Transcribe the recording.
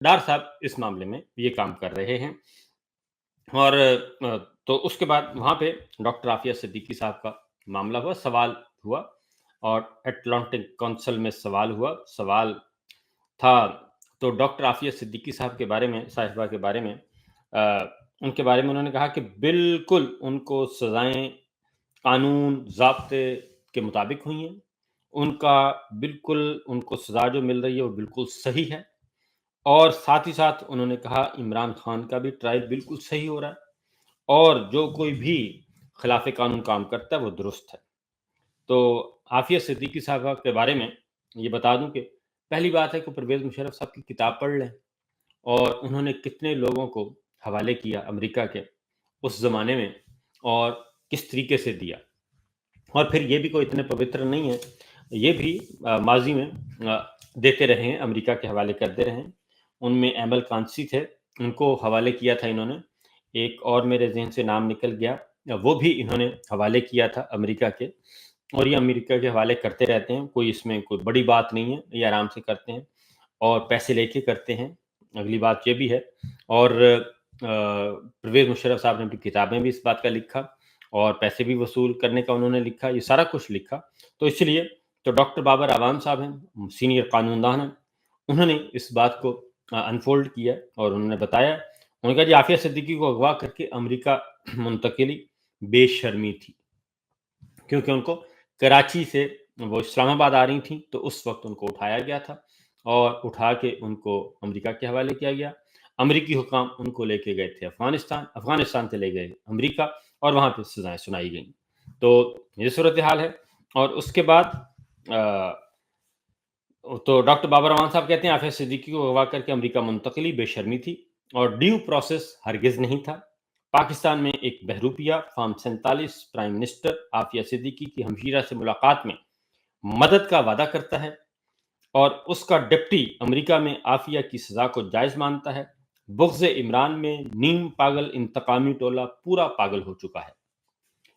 ڈار صاحب اس معاملے میں یہ کام کر رہے ہیں۔ اور تو اس کے بعد وہاں پہ ڈاکٹر عافیہ صدیقی صاحب کا معاملہ ہوا، سوال ہوا، اور اٹلانٹک کونسل میں سوال ہوا، سوال تھا۔ تو ڈاکٹر عافیہ صدیقی صاحب کے بارے میں، صاحبہ کے بارے میں، آ، ان کے بارے میں انہوں نے کہا کہ بالکل ان کو سزائیں قانون ضابطے کے مطابق ہوئی ہیں، ان کا بالکل ان کو سزا جو مل رہی ہے وہ بالکل صحیح ہے، اور ساتھ ہی ساتھ انہوں نے کہا عمران خان کا بھی ٹرائل بالکل صحیح ہو رہا ہے، اور جو کوئی بھی خلاف قانون کام کرتا ہے وہ درست ہے۔ تو عافیہ صدیقی صاحبہ کے بارے میں یہ بتا دوں کہ پہلی بات ہے کہ پرویز مشرف صاحب کی کتاب پڑھ لیں، اور انہوں نے کتنے لوگوں کو حوالے کیا امریکہ کے اس زمانے میں، اور کس طریقے سے دیا۔ اور پھر یہ بھی کوئی اتنے پوتر نہیں ہے، یہ بھی ماضی میں دیتے رہے ہیں، امریکہ کے حوالے کرتے رہے ہیں۔ ان میں ایمل کانسی تھے، ان کو حوالے کیا تھا انہوں نے، ایک اور میرے ذہن سے نام نکل گیا، وہ بھی انہوں نے حوالے کیا تھا امریکہ کے، اور یہ امریکہ کے حوالے کرتے رہتے ہیں، کوئی اس میں کوئی بڑی بات نہیں ہے، یہ آرام سے کرتے ہیں اور پیسے لے کے کرتے ہیں۔ اگلی بات یہ بھی ہے، اور پرویز مشرف صاحب نے اپنی کتابیں بھی اس بات کا لکھا، اور پیسے بھی وصول کرنے کا انہوں نے لکھا، یہ سارا کچھ لکھا۔ تو اس لیے تو ڈاکٹر بابر اعوان صاحب ہیں، سینئر قانون دان ہیں، انہوں نے اس بات کو انفولڈ کیا، اور انہوں نے بتایا، انہوں نے کہا جی عافیہ صدیقی کو اغوا کر کے امریکہ منتقلی بے شرمی تھی، کیونکہ ان کو کراچی سے وہ اسلام آباد آ رہی تھیں، تو اس وقت ان کو اٹھایا گیا تھا، اور اٹھا کے ان کو امریکہ کے حوالے کیا گیا۔ امریکی حکام ان کو لے کے گئے تھے افغانستان، افغانستان سے لے گئے امریکہ، اور وہاں پہ سزائیں سنائی گئیں۔ تو یہ صورتحال ہے۔ اور اس کے بعد تو ڈاکٹر بابر اعوان صاحب کہتے ہیں عافیہ صدیقی کو اغوا کر کے امریکہ منتقلی بے شرمی تھی، اور ڈیو پروسیس ہرگز نہیں تھا۔ پاکستان میں ایک بہروپیہ form 47 prime minister Aafia Siddiqui کی ہمشیرہ سے ملاقات میں مدد کا وعدہ کرتا ہے، اور اس کا ڈپٹی امریکہ میں عافیہ کی سزا کو جائز مانتا ہے۔ بغض عمران میں نیم پاگل انتقامی ٹولہ پورا پاگل ہو چکا ہے۔